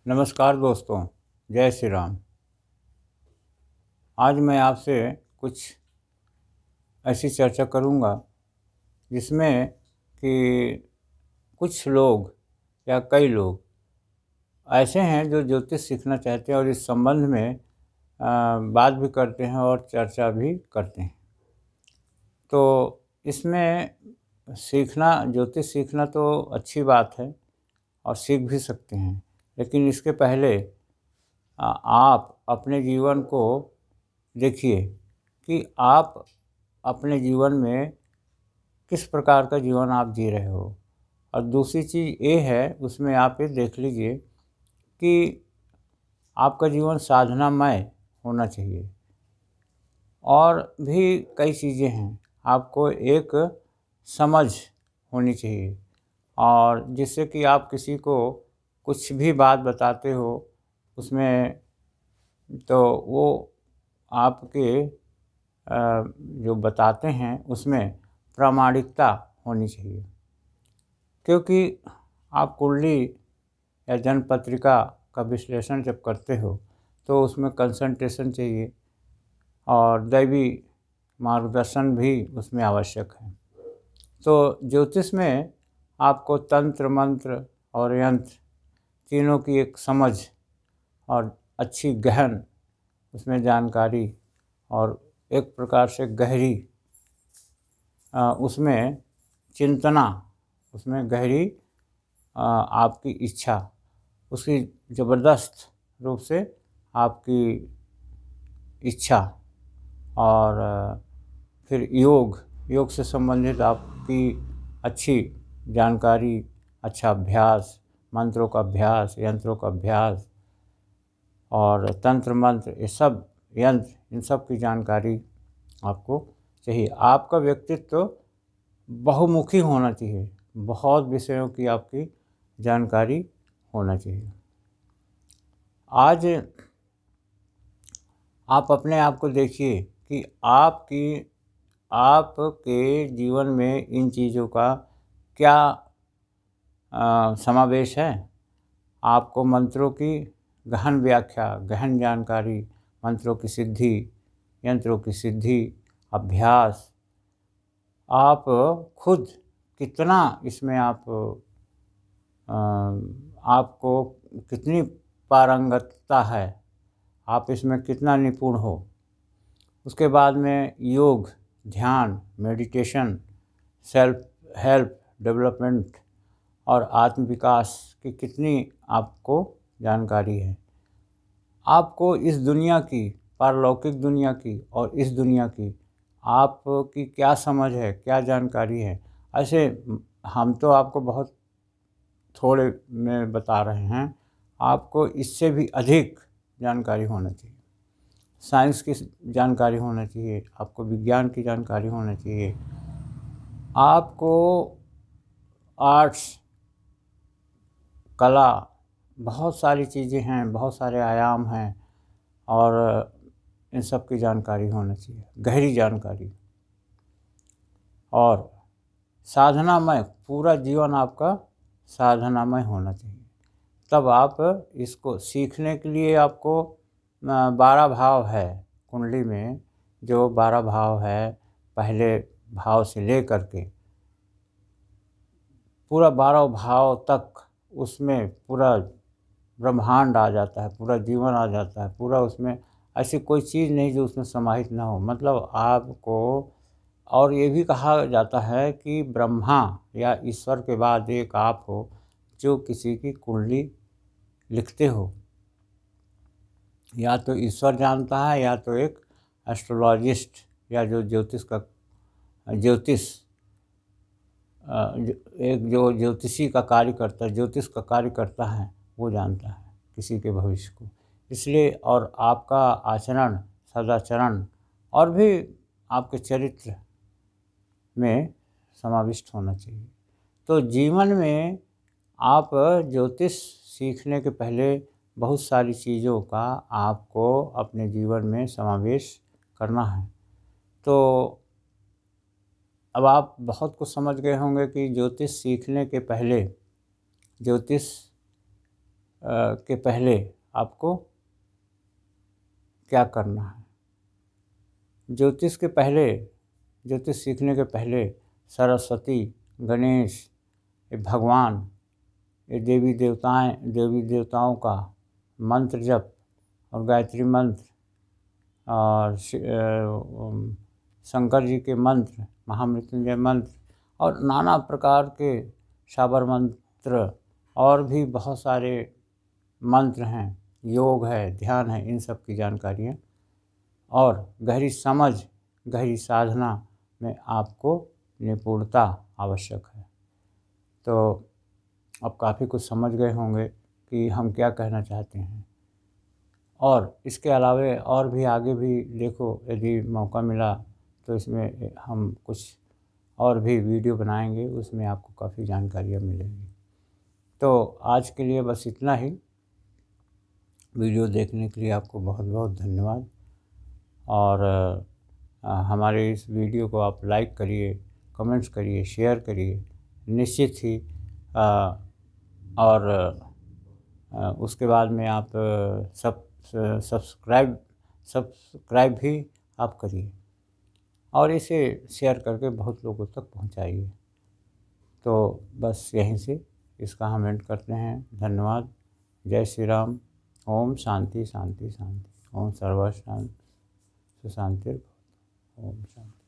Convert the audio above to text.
नमस्कार दोस्तों, जय श्री राम। आज मैं आपसे कुछ ऐसी चर्चा करूंगा जिसमें कि कुछ लोग या कई लोग ऐसे हैं जो ज्योतिष सीखना चाहते हैं और इस संबंध में बात भी करते हैं और चर्चा भी करते हैं। तो इसमें ज्योतिष सीखना तो अच्छी बात है और सीख भी सकते हैं, लेकिन इसके पहले आप अपने जीवन को देखिए कि आप अपने जीवन में किस प्रकार का जीवन आप जी रहे हो। और दूसरी चीज़ ये है, उसमें आप ये देख लीजिए कि आपका जीवन साधनामय होना चाहिए। और भी कई चीज़ें हैं, आपको एक समझ होनी चाहिए और जिससे कि आप किसी को कुछ भी बात बताते हो उसमें तो वो आपके जो बताते हैं उसमें प्रामाणिकता होनी चाहिए। क्योंकि आप कुंडली या जन्म पत्रिका का विश्लेषण जब करते हो तो उसमें कंसंट्रेशन चाहिए और दैवी मार्गदर्शन भी उसमें आवश्यक है। तो ज्योतिष में आपको तंत्र मंत्र और यंत्र तीनों की एक समझ और अच्छी गहन उसमें जानकारी और एक प्रकार से गहरी उसमें चिंतना, उसमें गहरी आपकी इच्छा, उसकी ज़बरदस्त रूप से आपकी इच्छा और फिर योग से संबंधित आपकी अच्छी जानकारी, अच्छा अभ्यास, मंत्रों का अभ्यास, यंत्रों का अभ्यास और तंत्र मंत्र, ये सब यंत्र, इन सब की जानकारी आपको चाहिए। आपका व्यक्तित्व बहुमुखी होना चाहिए, बहुत विषयों की आपकी जानकारी होना चाहिए। आज आप अपने आप को देखिए कि आपके जीवन में इन चीज़ों का क्या समावेश है। आपको मंत्रों की गहन व्याख्या, गहन जानकारी, मंत्रों की सिद्धि, यंत्रों की सिद्धि, अभ्यास, आप खुद कितना इसमें आपको कितनी पारंगतता है, आप इसमें कितना निपुण हो। उसके बाद में योग, ध्यान, मेडिटेशन, सेल्फ हेल्प डेवलपमेंट और आत्म विकास की कितनी आपको जानकारी है। आपको इस दुनिया की, पारलौकिक दुनिया की और इस दुनिया की आपकी क्या समझ है, क्या जानकारी है। ऐसे हम तो आपको बहुत थोड़े में बता रहे हैं, आपको इससे भी अधिक जानकारी होना चाहिए। साइंस की जानकारी होना चाहिए, आपको विज्ञान की जानकारी होना चाहिए, आपको आर्ट्स, कला, बहुत सारी चीज़ें हैं, बहुत सारे आयाम हैं और इन सब की जानकारी होना चाहिए, गहरी जानकारी। और साधनामय, पूरा जीवन आपका साधनामय होना चाहिए। तब आप इसको सीखने के लिए आपको 12 भाव है कुंडली में, जो 12 भाव है, पहले भाव से ले करके पूरा 12 भाव तक उसमें पूरा ब्रह्मांड आ जाता है, पूरा जीवन आ जाता है, पूरा उसमें ऐसी कोई चीज़ नहीं जो उसमें समाहित ना हो। मतलब आपको, और ये भी कहा जाता है कि ब्रह्मा या ईश्वर के बाद एक आप हो जो किसी की कुंडली लिखते हो। या तो ईश्वर जानता है या तो एक एस्ट्रोलॉजिस्ट या जो ज्योतिष एक जो ज्योतिषी का कार्य करता है, ज्योतिष का कार्य करता है, वो जानता है किसी के भविष्य को। इसलिए और आपका आचरण, सदाचरण और भी आपके चरित्र में समाविष्ट होना चाहिए। तो जीवन में आप ज्योतिष सीखने के पहले बहुत सारी चीज़ों का आपको अपने जीवन में समावेश करना है। तो अब आप बहुत कुछ समझ गए होंगे कि ज्योतिष सीखने के पहले ज्योतिष के पहले आपको क्या करना है। ज्योतिष सीखने के पहले सरस्वती, गणेश, ये भगवान, ये देवी देवताओं का मंत्र जप और गायत्री मंत्र और शंकर जी के मंत्र, महामृत्युंजय मंत्र और नाना प्रकार के शाबर मंत्र और भी बहुत सारे मंत्र हैं, योग है, ध्यान है, इन सब की जानकारियाँ और गहरी समझ, गहरी साधना में आपको निपुणता आवश्यक है। तो अब काफ़ी कुछ समझ गए होंगे कि हम क्या कहना चाहते हैं। और इसके अलावे और भी आगे भी देखो, यदि मौका मिला तो इसमें हम कुछ और भी वीडियो बनाएंगे, उसमें आपको काफ़ी जानकारियाँ मिलेंगी। तो आज के लिए बस इतना ही। वीडियो देखने के लिए आपको बहुत बहुत धन्यवाद। और हमारे इस वीडियो को आप लाइक करिए, कमेंट्स करिए, शेयर करिए निश्चित ही। और उसके बाद में आप सब्सक्राइब भी आप करिए और इसे शेयर करके बहुत लोगों तक पहुंचाइए। तो बस यहीं से इसका हम एंड करते हैं। धन्यवाद। जय श्री राम। ओम शांति शांति शांति। ओम सर्व शांति शांति। ओम शांति।